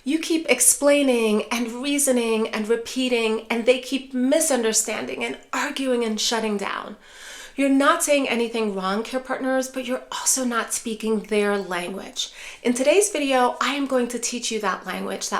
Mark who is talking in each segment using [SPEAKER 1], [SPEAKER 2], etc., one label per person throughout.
[SPEAKER 1] You keep explaining and reasoning and repeating, and they keep misunderstanding and arguing and shutting down. You're not saying anything wrong, care partners, but you're also not speaking their language. In today's video, I am going to teach you that language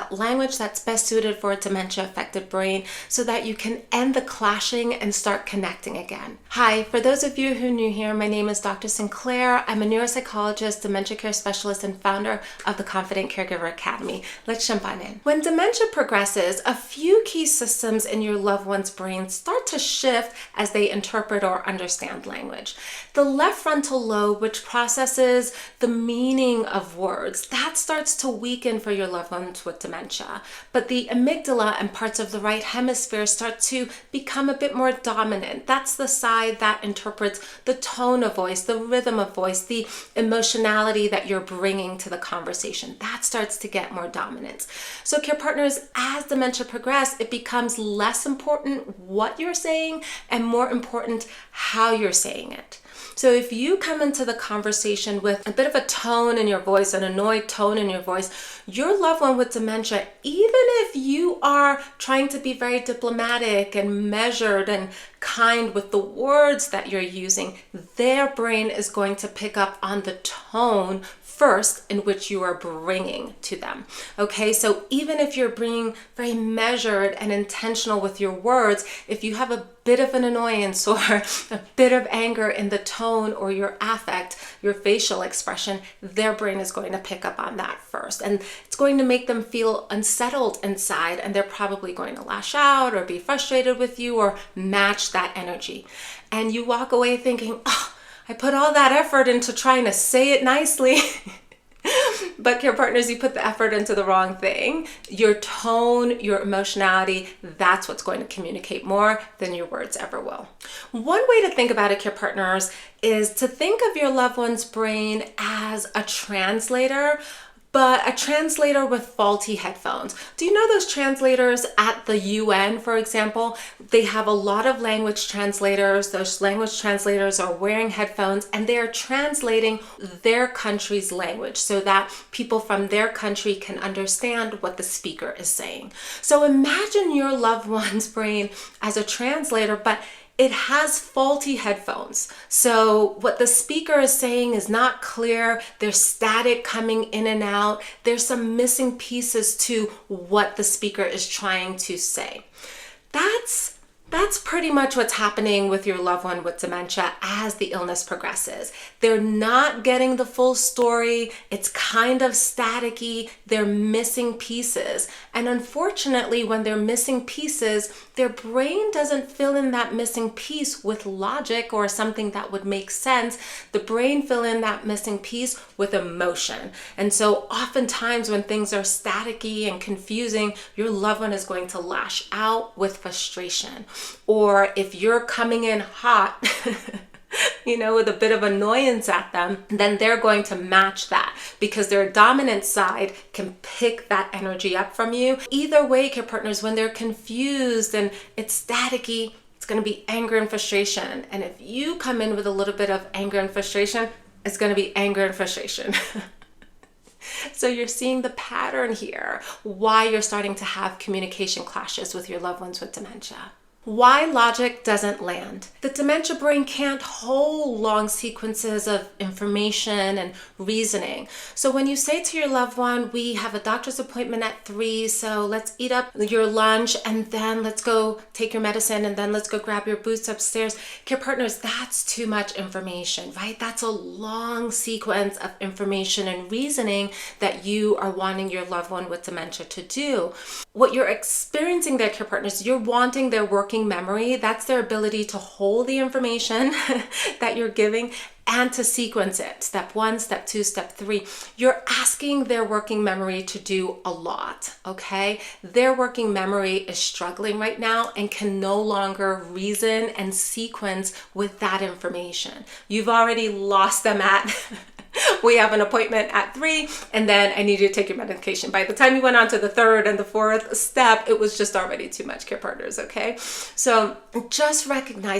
[SPEAKER 1] that's best suited for a dementia-affected brain so that you can end the clashing and start connecting again. Hi, for those of you who are new here, my name is Dr. Sinclair. I'm a neuropsychologist, dementia care specialist, and founder of the Confident Caregiver Academy. Let's jump on in. When dementia progresses, a few key systems in your loved one's brain start to shift as they interpret or understand language. The left frontal lobe, which processes the meaning of words, that starts to weaken for your loved ones with dementia. But the amygdala and parts of the right hemisphere start to become a bit more dominant. That's the side that interprets the tone of voice, the rhythm of voice, the emotionality that you're bringing to the conversation. That starts to get more dominance. So care partners, as dementia progresses, it becomes less important what you're saying and more important how you're saying it. So if you come into the conversation with a bit of a tone in your voice, an annoyed tone in your voice, your loved one with dementia, even if you are trying to be very diplomatic and measured and kind with the words that you're using, their brain is going to pick up on the tone first in which you are bringing to them. Okay, so even if you're being very measured and intentional with your words, if you have a bit of an annoyance or a bit of anger in the tone or your affect, your facial expression, their brain is going to pick up on that first. And it's going to make them feel unsettled inside, and they're probably going to lash out or be frustrated with you or match that energy. And you walk away thinking, oh, I put all that effort into trying to say it nicely. But care partners, you put the effort into the wrong thing. Your tone, your emotionality, that's what's going to communicate more than your words ever will. One way to think about it, care partners, is to think of your loved one's brain as a translator, but a translator with faulty headphones. Do you know those translators at the UN, for example? They have a lot of language translators. Those language translators are wearing headphones and they're translating their country's language so that people from their country can understand what the speaker is saying. So imagine your loved one's brain as a translator, but it has faulty headphones. So what the speaker is saying is not clear. There's static coming in and out. There's some missing pieces to what the speaker is trying to say. That's pretty much what's happening with your loved one with dementia as the illness progresses. They're not getting the full story. It's kind of staticky. They're missing pieces. And unfortunately, when they're missing pieces, their brain doesn't fill in that missing piece with logic or something that would make sense. The brain fill in that missing piece with emotion. And so oftentimes when things are staticky and confusing, your loved one is going to lash out with frustration. Or if you're coming in hot, with a bit of annoyance at them, then they're going to match that because their dominant side can pick that energy up from you. Either way, care partners, when they're confused and it's staticky, it's going to be anger and frustration. And if you come in with a little bit of anger and frustration, it's going to be anger and frustration. So you're seeing the pattern here, why you're starting to have communication clashes with your loved ones with dementia. Why logic doesn't land. The dementia brain can't hold long sequences of information and reasoning. So when you say to your loved one, we have a doctor's appointment at 3, so let's eat up your lunch and then let's go take your medicine and then let's go grab your boots upstairs. Care partners, that's too much information, right? That's a long sequence of information and reasoning that you are wanting your loved one with dementia to do. What you're experiencing there, care partners, you're wanting their working memory. That's their ability to hold the information that you're giving and to sequence it. Step 1, step 2, step 3. You're asking their working memory to do a lot, okay? Their working memory is struggling right now and can no longer reason and sequence with that information. You've already lost them at We have an appointment at 3, and then I need you to take your medication. By the time you went on to the 3rd and the 4th step, it was just already too much, care partners, okay? So just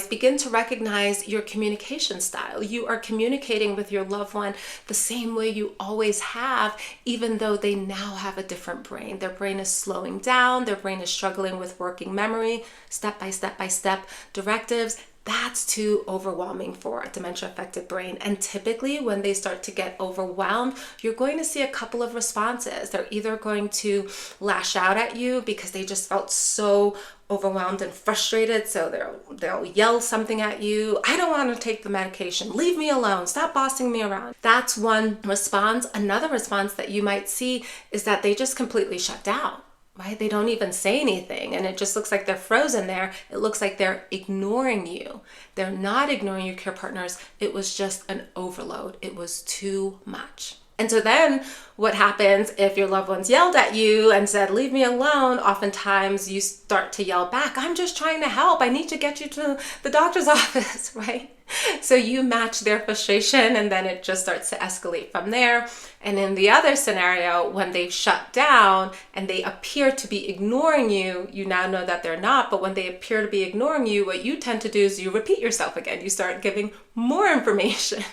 [SPEAKER 1] begin to recognize your communication style. You are communicating with your loved one the same way you always have, even though they now have a different brain. Their brain is slowing down, their brain is struggling with working memory, step by step directives. That's too overwhelming for a dementia-affected brain. And typically when they start to get overwhelmed, you're going to see a couple of responses. They're either going to lash out at you because they just felt so overwhelmed and frustrated, so they'll yell something at you. I don't want to take the medication. Leave me alone. Stop bossing me around. That's one response. Another response that you might see is that they just completely shut down. Right? They don't even say anything, and it just looks like they're frozen there. It looks like they're ignoring you. They're not ignoring you, care partners. It was just an overload. It was too much. And so then what happens if your loved ones yelled at you and said, leave me alone? Oftentimes you start to yell back, I'm just trying to help. I need to get you to the doctor's office, right? So you match their frustration, and then it just starts to escalate from there. And in the other scenario, when they've shut down and they appear to be ignoring you, you now know that they're not, but when they appear to be ignoring you, what you tend to do is you repeat yourself again. You start giving more information,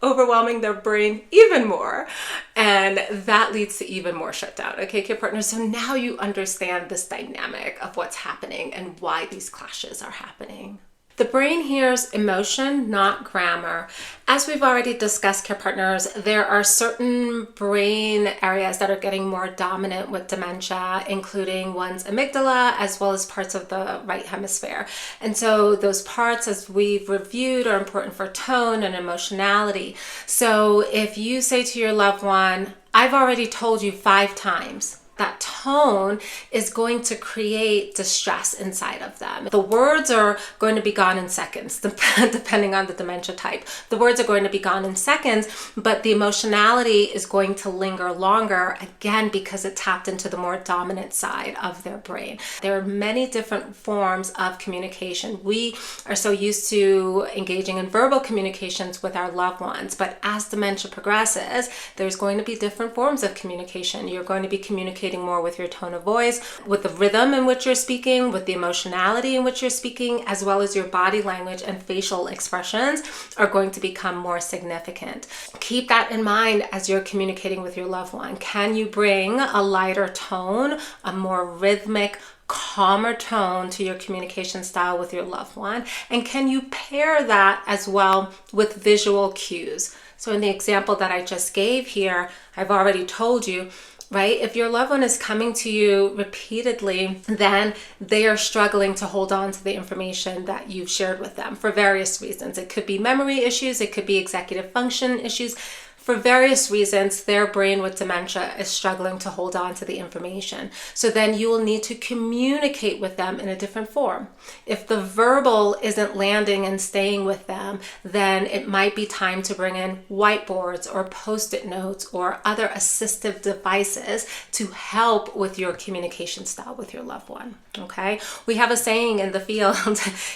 [SPEAKER 1] overwhelming their brain even more. And that leads to even more shutdown. Okay, care partners. So now you understand this dynamic of what's happening and why these clashes are happening. The brain hears emotion, not grammar. As we've already discussed, care partners, there are certain brain areas that are getting more dominant with dementia, including one's amygdala, as well as parts of the right hemisphere. And so those parts, as we've reviewed, are important for tone and emotionality. So if you say to your loved one, I've already told you 5 times, that tone is going to create distress inside of them. The words are going to be gone in seconds, depending on the dementia type. The words are going to be gone in seconds, but the emotionality is going to linger longer, again, because it tapped into the more dominant side of their brain. There are many different forms of communication. We are so used to engaging in verbal communications with our loved ones, but as dementia progresses, there's going to be different forms of communication. You're going to be communicating more with your tone of voice, with the rhythm in which you're speaking, with the emotionality in which you're speaking, as well as your body language and facial expressions are going to become more significant. Keep that in mind as you're communicating with your loved one. Can you bring a lighter tone, a more rhythmic, calmer tone to your communication style with your loved one? And can you pair that as well with visual cues? So in the example that I just gave here, I've already told you, right? If your loved one is coming to you repeatedly, then they are struggling to hold on to the information that you've shared with them for various reasons. It could be memory issues, it could be executive function issues. For various reasons, their brain with dementia is struggling to hold on to the information. So then you will need to communicate with them in a different form. If the verbal isn't landing and staying with them, then it might be time to bring in whiteboards or Post-it notes or other assistive devices to help with your communication style with your loved one. Okay? We have a saying in the field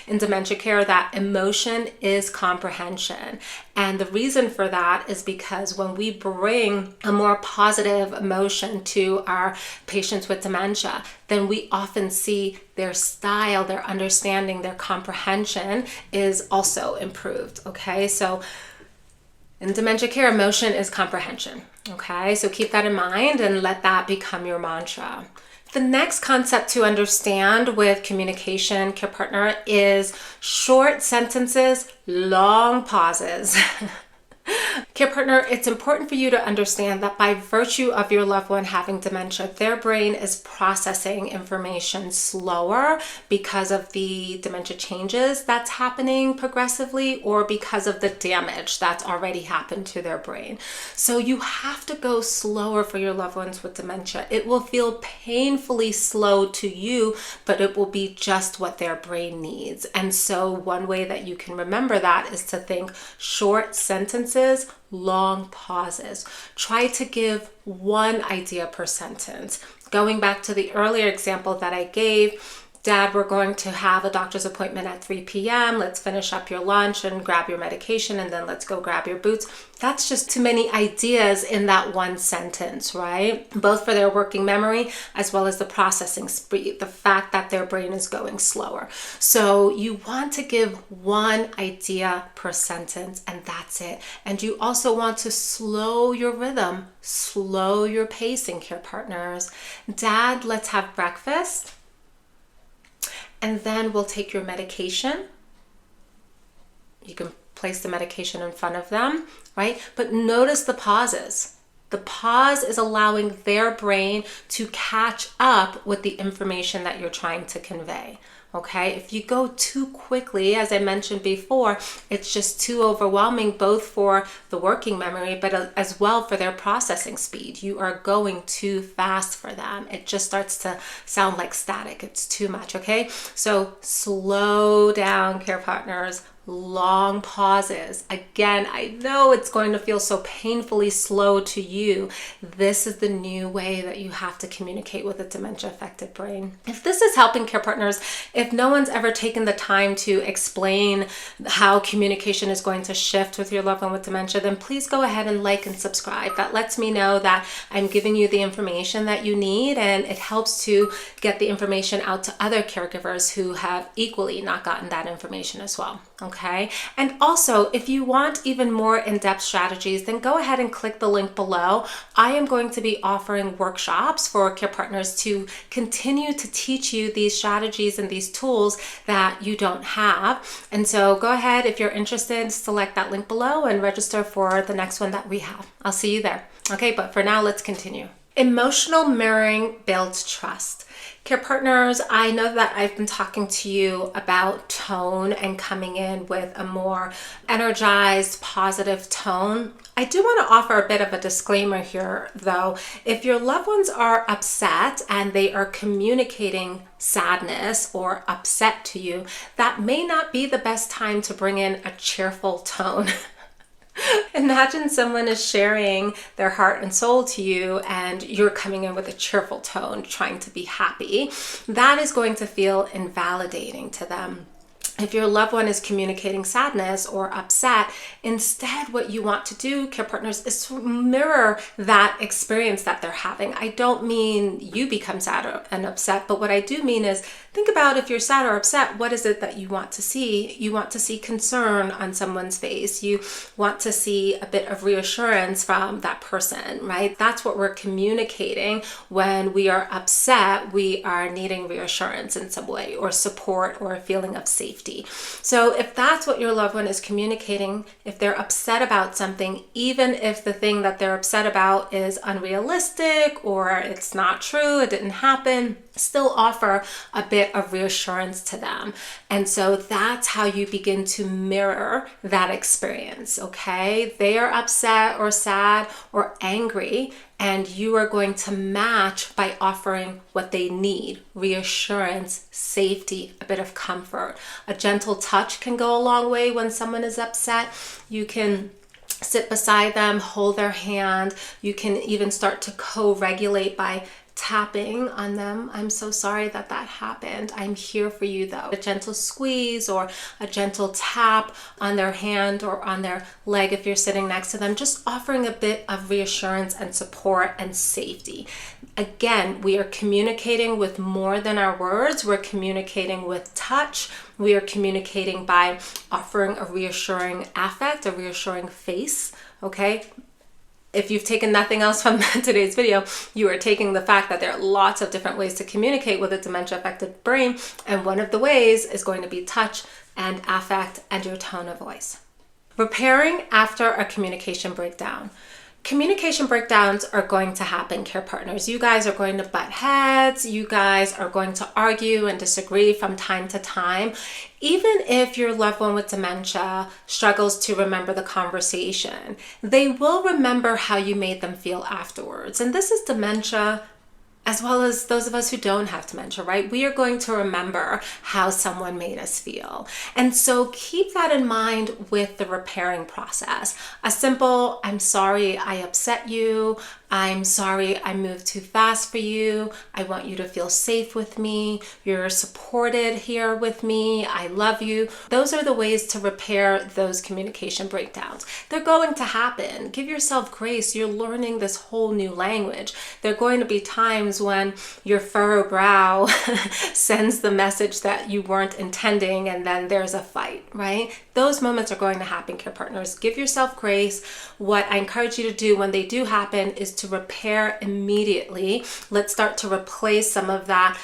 [SPEAKER 1] in dementia care that emotion is comprehension. And the reason for that is because when we bring a more positive emotion to our patients with dementia, then we often see their style, their understanding, their comprehension is also improved. Okay, so in dementia care, emotion is comprehension. Okay, so keep that in mind and let that become your mantra. The next concept to understand with communication, care partner, is short sentences, long pauses. Care partner, it's important for you to understand that by virtue of your loved one having dementia, their brain is processing information slower because of the dementia changes that's happening progressively or because of the damage that's already happened to their brain. So you have to go slower for your loved ones with dementia. It will feel painfully slow to you, but it will be just what their brain needs. And so one way that you can remember that is to think short sentences, long pauses. Try to give one idea per sentence. Going back to the earlier example that I gave, Dad, we're going to have a doctor's appointment at 3 p.m. Let's finish up your lunch and grab your medication, and then let's go grab your boots. That's just too many ideas in that one sentence, right? Both for their working memory as well as the processing speed, the fact that their brain is going slower. So you want to give one idea per sentence, and that's it. And you also want to slow your rhythm, slow your pacing, care partners. Dad, let's have breakfast. And then we'll take your medication. You can place the medication in front of them, right? But notice the pauses. The pause is allowing their brain to catch up with the information that you're trying to convey. Okay, if you go too quickly, as I mentioned before, it's just too overwhelming, both for the working memory, but as well for their processing speed. You are going too fast for them. It just starts to sound like static. It's too much, okay? So slow down, care partners. Long pauses. Again, I know it's going to feel so painfully slow to you. This is the new way that you have to communicate with a dementia-affected brain. If this is helping, care partners, if no one's ever taken the time to explain how communication is going to shift with your loved one with dementia, then please go ahead and like and subscribe. That lets me know that I'm giving you the information that you need, and it helps to get the information out to other caregivers who have equally not gotten that information as well. Okay. And also, if you want even more in-depth strategies, then go ahead and click the link below. I am going to be offering workshops for care partners to continue to teach you these strategies and these tools that you don't have. And so go ahead, if you're interested, select that link below and register for the next one that we have. I'll see you there. Okay, but for now, let's continue. Emotional mirroring builds trust. Care partners, I know that I've been talking to you about tone and coming in with a more energized, positive tone. I do want to offer a bit of a disclaimer here, though. If your loved ones are upset and they are communicating sadness or upset to you, that may not be the best time to bring in a cheerful tone. Imagine someone is sharing their heart and soul to you and you're coming in with a cheerful tone, trying to be happy. That is going to feel invalidating to them. If your loved one is communicating sadness or upset, instead what you want to do, care partners, is to mirror that experience that they're having. I don't mean you become sad and upset, but what I do mean is think about, if you're sad or upset, what is it that you want to see? You want to see concern on someone's face. You want to see a bit of reassurance from that person, right? That's what we're communicating. When we are upset, we are needing reassurance in some way, or support, or a feeling of safety. So if that's what your loved one is communicating, if they're upset about something, even if the thing that they're upset about is unrealistic or it's not true, it didn't happen, still offer a bit of reassurance to them. And so that's how you begin to mirror that experience, okay? They are upset or sad or angry, and you are going to match by offering what they need: reassurance, safety, a bit of comfort. A gentle touch can go a long way when someone is upset. You can sit beside them, hold their hand. You can even start to co-regulate by tapping on them. I'm so sorry that that happened. I'm here for you, though. A gentle squeeze or a gentle tap on their hand or on their leg if you're sitting next to them, just offering a bit of reassurance and support and safety. Again, we are communicating with more than our words. We're communicating with touch. We are communicating by offering a reassuring affect, a reassuring face, okay? If you've taken nothing else from today's video, you are taking the fact that there are lots of different ways to communicate with a dementia-affected brain, and one of the ways is going to be touch and affect and your tone of voice. Repairing after a communication breakdown. Communication breakdowns are going to happen, care partners. You guys are going to butt heads. You guys are going to argue and disagree from time to time. Even if your loved one with dementia struggles to remember the conversation, they will remember how you made them feel afterwards. And this is dementia as well as those of us who don't have dementia, right? We are going to remember how someone made us feel. And so keep that in mind with the repairing process. A simple, I'm sorry I upset you. I'm sorry I moved too fast for you. I want you to feel safe with me. You're supported here with me. I love you. Those are the ways to repair those communication breakdowns. They're going to happen. Give yourself grace. You're learning this whole new language. There are going to be times when your furrowed brow sends the message that you weren't intending, and then there's a fight, right? Those moments are going to happen, care partners. Give yourself grace. What I encourage you to do when they do happen is to repair immediately. Let's start to replace some of that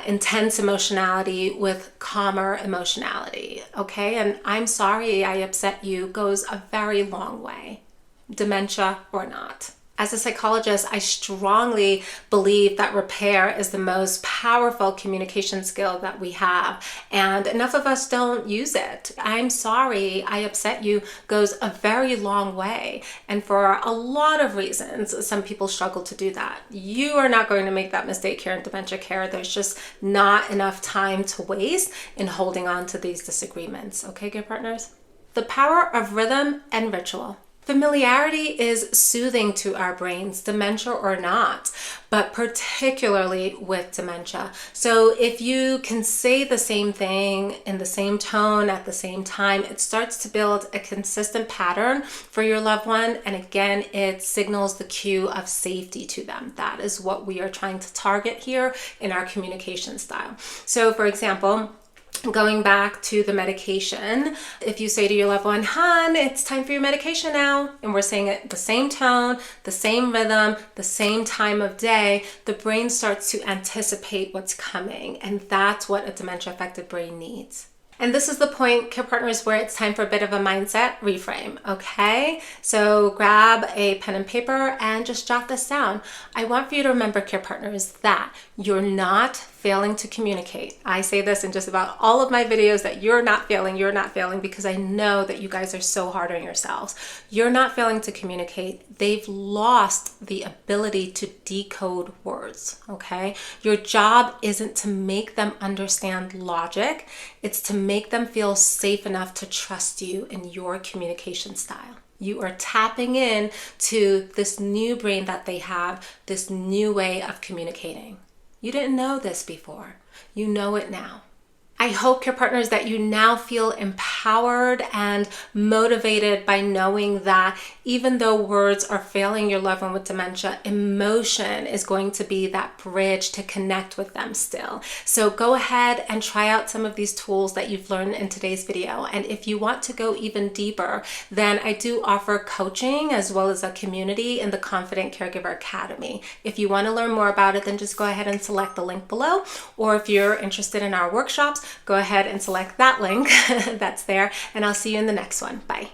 [SPEAKER 1] intense emotionality with calmer emotionality, okay? And I'm sorry I upset you goes a very long way, dementia or not. As a psychologist, I strongly believe that repair is the most powerful communication skill that we have, and enough of us don't use it. I'm sorry I upset you goes a very long way, and for a lot of reasons, some people struggle to do that. You are not going to make that mistake here in dementia care. There's just not enough time to waste in holding on to these disagreements. Okay, good partners? The power of rhythm and ritual. Familiarity is soothing to our brains, dementia or not, but particularly with dementia. So if you can say the same thing in the same tone at the same time, it starts to build a consistent pattern for your loved one. And again, it signals the cue of safety to them. That is what we are trying to target here in our communication style. So for example, going back to the medication, if you say to your loved one, "Hon, it's time for your medication now," and we're saying it the same tone, the same rhythm, the same time of day, the brain starts to anticipate what's coming. And that's what a dementia affected brain needs. And this is the point, care partners, where it's time for a bit of a mindset reframe, okay? So grab a pen and paper and just jot this down. I want for you to remember, care partners, that you're not failing to communicate. I say this in just about all of my videos, that you're not failing, because I know that you guys are so hard on yourselves. You're not failing to communicate. They've lost the ability to decode words, okay? Your job isn't to make them understand logic. It's to make them feel safe enough to trust you in your communication style. You are tapping in to this new brain that they have, this new way of communicating. You didn't know this before. You know it now. I hope, care partners, that you now feel empowered and motivated by knowing that even though words are failing your loved one with dementia, emotion is going to be that bridge to connect with them still. So go ahead and try out some of these tools that you've learned in today's video. And if you want to go even deeper, then I do offer coaching as well as a community in the Confident Caregiver Academy. If you want to learn more about it, then just go ahead and select the link below. Or if you're interested in our workshops, go ahead and select that link that's there, and I'll see you in the next one. Bye.